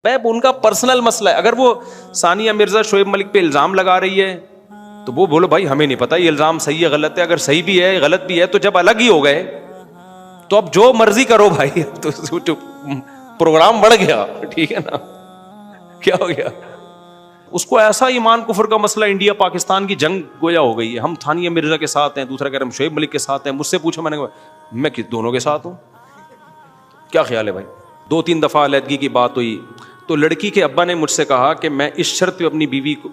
ان کا پرسنل مسئلہ ہے. اگر وہ ثانیہ مرزا شعیب ملک پہ الزام لگا رہی ہے تو وہ بولو بھائی ہمیں نہیں پتا یہ الزام صحیح ہے غلط ہے. اگر صحیح بھی ہے غلط بھی ہے تو جب الگ ہی ہو گئے تو اب جو مرضی کرو بھائی. تو پروگرام بڑھ گیا, ٹھیک ہے نا, کیا ہو گیا. اس کو ایسا ایمان کفر کا مسئلہ انڈیا پاکستان کی جنگ گویا ہو گئی ہے. ہم ثانیہ مرزا کے ساتھ ہیں, دوسرا کہہ رہے ہم شعیب ملک کے ساتھ ہیں. مجھ سے پوچھا میں نے کہا میں دونوں کے ساتھ ہوں. کیا خیال ہے بھائی. 2-3 دفعہ علیحدگی کی بات ہوئی تو لڑکی کے ابا نے مجھ سے کہا کہ میں اس شرط پہ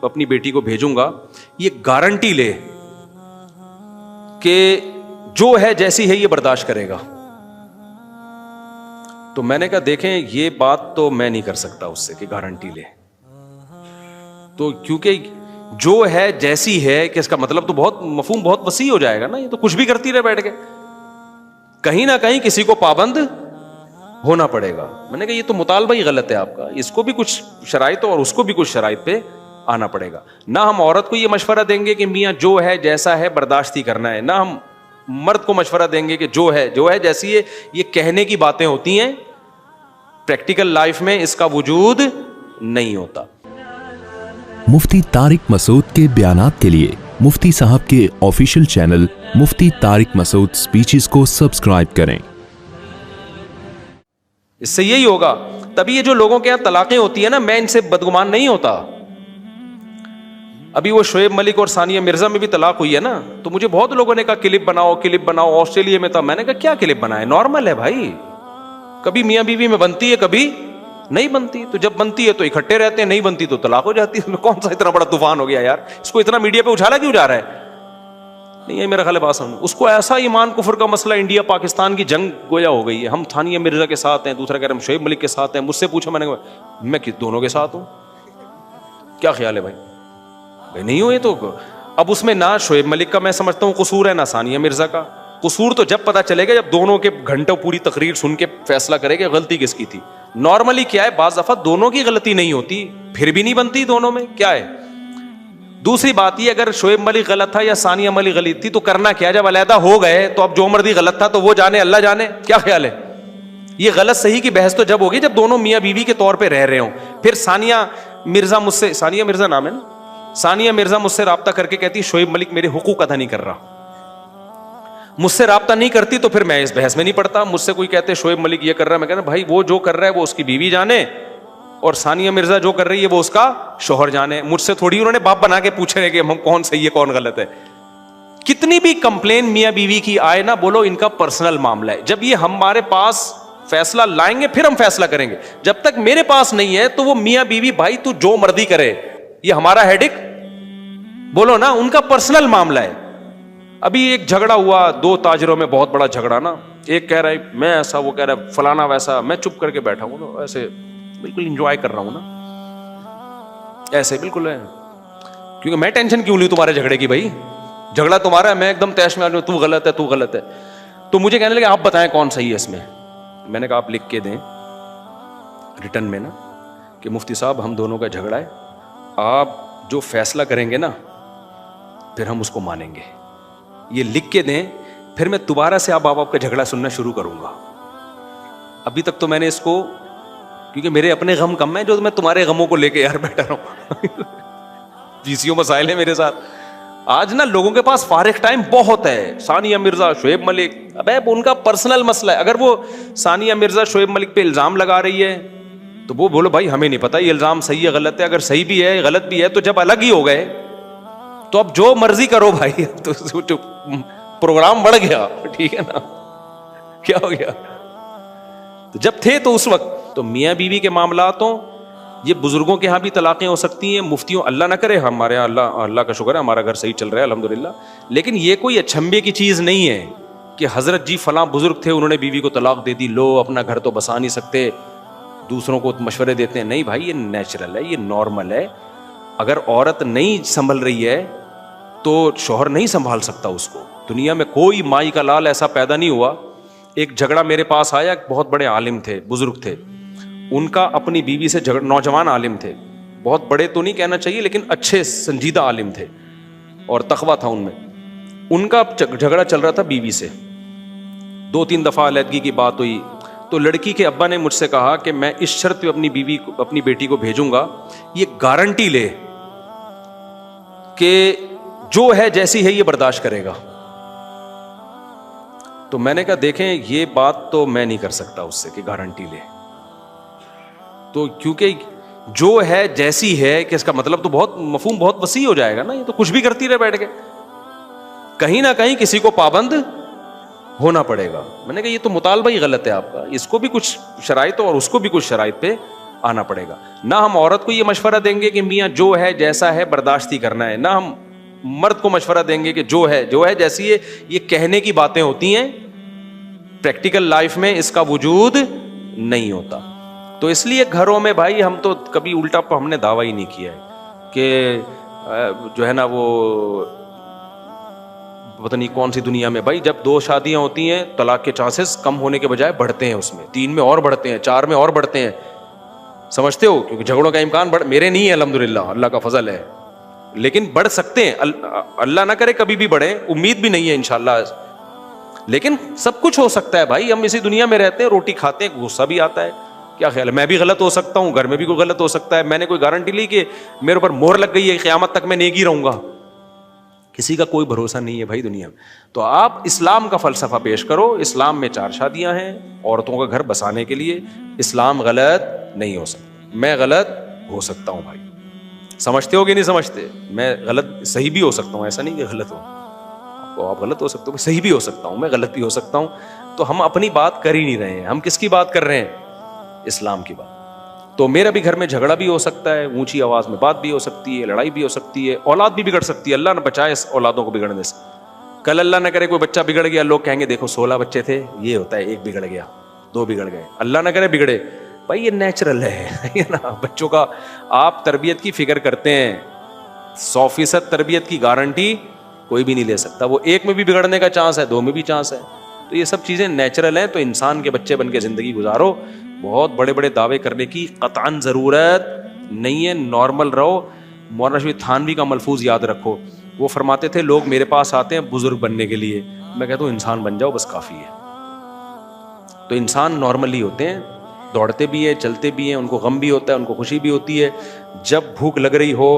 اپنی بیٹی کو بھیجوں گا, یہ گارنٹی لے کہ جو ہے جیسی ہے یہ برداشت کرے گا. تو میں نے کہا دیکھیں یہ بات تو میں نہیں کر سکتا اس سے کہ گارنٹی لے, تو کیونکہ جو ہے جیسی ہے کہ اس کا مطلب تو بہت مفہوم بہت وسیع ہو جائے گا نا. یہ تو کچھ بھی کرتی رہے بیٹھ کے, کہیں نہ کہیں کسی کو پابند ہونا پڑے گا. میں نے کہا یہ تو مطالبہ ہی غلط ہے آپ کا, اس کو بھی کچھ شرائط اور اس کو بھی کچھ شرائط پہ آنا پڑے گا. نہ ہم عورت کو یہ مشورہ دیں گے کہ میاں جو ہے جیسا ہے برداشت ہی کرنا ہے, نہ ہم مرد کو مشورہ دیں گے کہ جو ہے جیسی ہے. یہ کہنے کی باتیں ہوتی ہیں, پریکٹیکل لائف میں اس کا وجود نہیں ہوتا. مفتی طارق مسعود کے بیانات کے لیے مفتی صاحب کے آفیشیل چینل مفتی طارق مسعود سپیچز کو سبسکرائب کریں. اس سے یہی ہوگا. تبھی یہ جو لوگوں کے یہاں طلاقیں ہوتی ہیں نا, میں ان سے بدگمان نہیں ہوتا. ابھی وہ شعیب ملک اور ثانیہ مرزا میں بھی طلاق ہوئی ہے نا, تو مجھے بہت لوگوں نے کہا کلپ بناؤ. آسٹریلیا میں تھا, میں نے کہا کیا کلپ بنائے, نارمل ہے بھائی. کبھی میاں بیوی میں بنتی ہے کبھی نہیں بنتی, تو جب بنتی ہے تو اکٹھے رہتے ہیں, نہیں بنتی تو طلاق ہو جاتی ہے. کون سا اتنا بڑا طوفان ہو گیا یار, اس کو اتنا میڈیا پہ اچھالا کیوں جا رہا ہے. نہیں ہے میرا خیال بات سمجھ. اس کو ایسا ایمان کفر کا مسئلہ انڈیا پاکستان کی جنگ گویا ہو گئی ہے. ہم ثانیہ مرزا کے ساتھ ہیں, دوسرا کہہ رہے ہم شعیب ملک کے ساتھ ہیں. مجھ سے پوچھا میں نے کہا میں دونوں کے ساتھ ہوں. کیا خیال ہے بھائی. نہیں ہوئے تو اب اس میں نہ شعیب ملک کا میں سمجھتا ہوں قصور ہے, نہ ثانیہ مرزا کا قصور. تو جب پتا چلے گا جب دونوں کے گھنٹوں پوری تقریر سن کے فیصلہ کرے گا غلطی کس کی تھی. نارملی کیا ہے, بعض دفعہ دونوں کی غلطی نہیں ہوتی, پھر بھی نہیں بنتی دونوں میں, کیا ہے. دوسری بات یہ, اگر شعیب ملک غلط تھا یا ثانیہ ملک غلط تھی تو کرنا کیا, جب علیحدہ ہو گئے تو اب جو مرضی غلط تھا تو وہ جانے, اللہ جانے. کیا خیال ہے. یہ غلط صحیح کی بحث تو جب ہوگی جب دونوں میاں بیوی کے طور پہ رہ رہے ہوں. پھر ثانیہ مرزا مجھ سے, ثانیہ مرزا نام ہے نا, ثانیہ مرزا مجھ سے رابطہ کر کے کہتی شعیب ملک میرے حقوق ادا نہیں کر رہا. مجھ سے رابطہ نہیں کرتی تو پھر میں اس بحث میں نہیں پڑتا. مجھ سے کوئی کہتے شعیب ملک یہ کر رہا ہے, میں کہنا بھائی وہ جو کر رہا ہے وہ اس کی بیوی جانے, اور ثانیہ مرزا جو کر رہی ہے وہ اس کا شوہر جانے. مجھ سے تھوڑی انہوں نے باپ بنا کے پوچھ رہے کہ ہم کون صحیح ہے کون غلط ہے. کتنی بھی کمپلین میاں بیوی کی آئے نا, بولو ان کا پرسنل معاملہ ہے. جب یہ ہمارے پاس فیصلہ لائیں گے پھر ہم فیصلہ کریں گے. جب تک میرے پاس نہیں ہے تو وہ میاں بیوی بھائی تو جو مرضی کرے, یہ ہمارا ہیڈک, بولو نا, ان کا پرسنل معاملہ ہے. ابھی ایک جھگڑا ہوا 2 تاجروں میں, بہت بڑا جھگڑا نا. ایک کہہ رہا ہے میں ایسا, وہ کہہ رہا ہے فلانا ویسا. میں چپ کر کے بیٹھا ہوں نا, ایسے بالکل انجوائے کر رہا ہوں نا, ایسے بالکل ہے. کیونکہ میں ٹینشن کیوں لوں تمہارے جھگڑے کی, بھائی جھگڑا تمہارا ہے, میں ایک دم تیش میں آ جاؤں تو غلط ہے تو غلط ہے. تو مجھے کہنے لگے آپ بتائیں کون صحیح ہے اس میں. میں نے کہا آپ لکھ کے دیں ریٹن میں نا کہ مفتی صاحب ہم دونوں کا جھگڑا ہے, آپ جو فیصلہ کریں گے نا پھر ہم اس کو مانیں گے. یہ لکھ کے دیں, پھر میں دوبارہ سے آپ کا جھگڑا سننا شروع کروں گا. ابھی تک تو میں نے اس کو, کیونکہ میرے اپنے غم کم ہیں جو میں تمہارے غموں کو لے کے یار بیٹھا رہا ہوں. پیسیوں مسائل ہیں میرے ساتھ. آج نا لوگوں کے پاس فارغ ٹائم بہت ہے. ثانیہ مرزا شعیب ملک, ابے ان کا پرسنل مسئلہ ہے. اگر وہ ثانیہ مرزا شعیب ملک پہ الزام لگا رہی ہے تو وہ بولو بھائی ہمیں نہیں پتا یہ الزام صحیح ہے غلط ہے. اگر صحیح بھی ہے غلط بھی ہے تو جب الگ ہی ہو گئے تو اب جو مرضی کرو بھائی. تو پروگرام بڑھ گیا, ٹھیک ہے نا, کیا ہو گیا. تو جب تھے تو اس وقت تو میاں بیوی کے معاملات ہوں, یہ بزرگوں کے ہاں بھی طلاقیں ہو سکتی ہیں, مفتیوں, اللہ نہ کرے, ہمارے یہاں اللہ کا شکر ہے ہمارا گھر صحیح چل رہا ہے الحمدللہ. لیکن یہ کوئی اچھمبے کی چیز نہیں ہے کہ حضرت جی فلاں بزرگ تھے انہوں نے بیوی کو طلاق دے دی, لو اپنا گھر تو بسا نہیں سکتے, دوسروں کو مشورے دیتے ہیں. نہیں بھائی, یہ نیچرل ہے, یہ نارمل ہے. اگر عورت نہیں سنبھل رہی ہے تو شوہر نہیں سنبھال سکتا اس کو. دنیا میں کوئی مائی کا لال ایسا پیدا نہیں ہوا. ایک جھگڑا میرے پاس آیا, ایک بہت بڑے عالم تھے, بزرگ تھے, ان کا اپنی بیوی سے جھگڑا, نوجوان عالم تھے, بہت بڑے تو نہیں کہنا چاہیے لیکن اچھے سنجیدہ عالم تھے اور تقویٰ تھا ان میں. ان کا جھگڑا چل رہا تھا بیوی سے, 2-3 دفعہ علیحدگی کی بات ہوئی تو لڑکی کے ابا نے مجھ سے کہا کہ میں اس شرط پہ اپنی بیٹی کو بھیجوں گا, یہ گارنٹی لے کہ جو ہے جیسی ہے یہ برداشت کرے گا. تو میں نے کہا دیکھیں یہ بات تو میں نہیں کر سکتا اس سے کہ گارنٹی لے, تو کیونکہ جو ہے جیسی ہے کہ اس کا مطلب تو بہت مفہوم بہت وسیع ہو جائے گا نا, یہ تو کچھ بھی کرتی رہے بیٹھ کے, کہیں نہ کہیں کسی کو پابند ہونا پڑے گا. میں نے کہا یہ تو مطالبہ ہی غلط ہے آپ کا, اس کو بھی کچھ شرائط اور اس کو بھی کچھ شرائط پہ آنا پڑے گا. نہ ہم عورت کو یہ مشورہ دیں گے کہ میاں جو ہے جیسا ہے برداشت ہی کرنا ہے, نہ ہم مرد کو مشورہ دیں گے کہ جو ہے جیسی ہے. یہ کہنے کی باتیں ہوتی ہیں, پریکٹیکل لائف میں اس کا وجود نہیں ہوتا. تو اس لیے گھروں میں بھائی ہم تو کبھی الٹا ہم نے دعویٰ ہی نہیں کیا ہے کہ جو ہے نا وہ پتہ نہیں کون سی دنیا میں بھائی جب 2 شادیاں ہوتی ہیں طلاق کے چانسز کم ہونے کے بجائے بڑھتے ہیں, اس میں 3 میں اور بڑھتے ہیں, 4 میں اور بڑھتے ہیں, سمجھتے ہو, کیونکہ جھگڑوں کا امکان میرے نہیں ہے الحمدللہ, اللہ کا فضل ہے, لیکن بڑھ سکتے ہیں, اللہ نہ کرے کبھی بھی بڑھے, امید بھی نہیں ہے انشاءاللہ, لیکن سب کچھ ہو سکتا ہے بھائی. ہم اسی دنیا میں رہتے ہیں, روٹی کھاتے ہیں, غصہ بھی آتا ہے, کیا خیال ہے, میں بھی غلط ہو سکتا ہوں, گھر میں بھی کوئی غلط ہو سکتا ہے. میں نے کوئی گارنٹی لی کہ میرے اوپر مہر لگ گئی ہے قیامت تک میں نیکی رہوں گا, کسی کا کوئی بھروسہ نہیں ہے بھائی دنیا میں. تو آپ اسلام کا فلسفہ پیش کرو. اسلام میں 4 شادیاں ہیں عورتوں کا گھر بسانے کے لیے. اسلام غلط نہیں ہو سکتا, میں غلط ہو سکتا ہوں بھائی, سمجھتے ہو کہ نہیں سمجھتے, میں غلط صحیح بھی ہو سکتا ہوں, ایسا نہیں کہ غلط ہو, آپ غلط ہو سکتے ہو, صحیح بھی ہو سکتا ہوں, میں غلط بھی ہو سکتا ہوں. تو ہم اپنی بات کر ہی نہیں رہے ہیں, ہم کس کی بات کر رہے ہیں, اسلام کی بات. تو میرا بھی گھر میں جھگڑا بھی ہو سکتا ہے, اونچی آواز میں بات بھی ہو سکتی ہے, لڑائی بھی ہو سکتی ہے, اولاد بھی بگڑ سکتی ہے, اللہ نہ بچائے اس اولادوں کو بگڑنے سے. کل اللہ نہ کرے کوئی بچہ بگڑ گیا, لوگ کہیں گے دیکھو 16 بچے تھے, یہ ہوتا ہے 1 بگڑ گیا, 2 بگڑ گئے, اللہ نہ کرے بگڑے. بھائی یہ نیچرل ہے نا, بچوں کا آپ تربیت کی فکر کرتے ہیں, 100% تربیت کی گارنٹی کوئی بھی نہیں لے سکتا. وہ 1 میں بھی بگڑنے کا چانس ہے, 2 میں بھی چانس ہے. تو یہ سب چیزیں نیچرل ہیں. تو انسان کے بچے بن کے زندگی گزارو, بہت بڑے بڑے دعوے کرنے کی قطعاً ضرورت نہیں ہے, نارمل رہو. مولانا شفیع تھانوی کا ملفوظ یاد رکھو, وہ فرماتے تھے لوگ میرے پاس آتے ہیں بزرگ بننے کے لیے, میں کہتا ہوں انسان بن جاؤ بس کافی ہے. تو انسان نارمل ہی ہوتے ہیں, دوڑتے بھی ہیں, چلتے بھی ہیں, ان کو غم بھی ہوتا ہے, ان کو خوشی بھی ہوتی ہے. جب بھوک لگ رہی ہو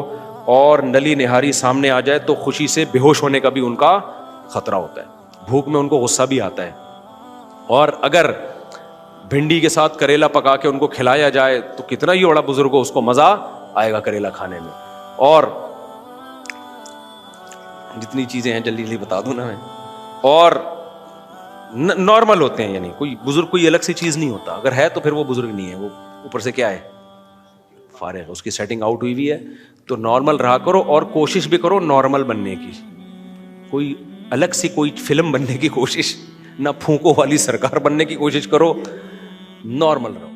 اور نلی نہاری سامنے آ جائے تو خوشی سے بے ہوش ہونے کا بھی ان کا خطرہ ہوتا ہے. بھوک میں ان کو غصہ بھی آتا ہے. اور اگر بھنڈی کے ساتھ کریلا پکا کے ان کو کھلایا جائے تو کتنا ہی بڑا بزرگ ہو اس کو مزہ آئے گا کریلا کھانے میں. اور جتنی چیزیں ہیں جلدی جلدی بتا دوں نا میں, اور نارمل ہوتے ہیں, یعنی کوئی بزرگ کوئی الگ سی چیز نہیں ہوتا. اگر ہے تو پھر وہ بزرگ نہیں ہے, وہ اوپر سے کیا ہے, فارغ ہے, اس کی سیٹنگ آؤٹ ہوئی ہوئی ہے. تو نارمل رہا کرو اور کوشش بھی کرو نارمل بننے کی. کوئی الگ سی کوئی فلم بننے کی کوشش نہ, پھونکو والی سرکار بننے کی کوشش کرو, نارمل رہو.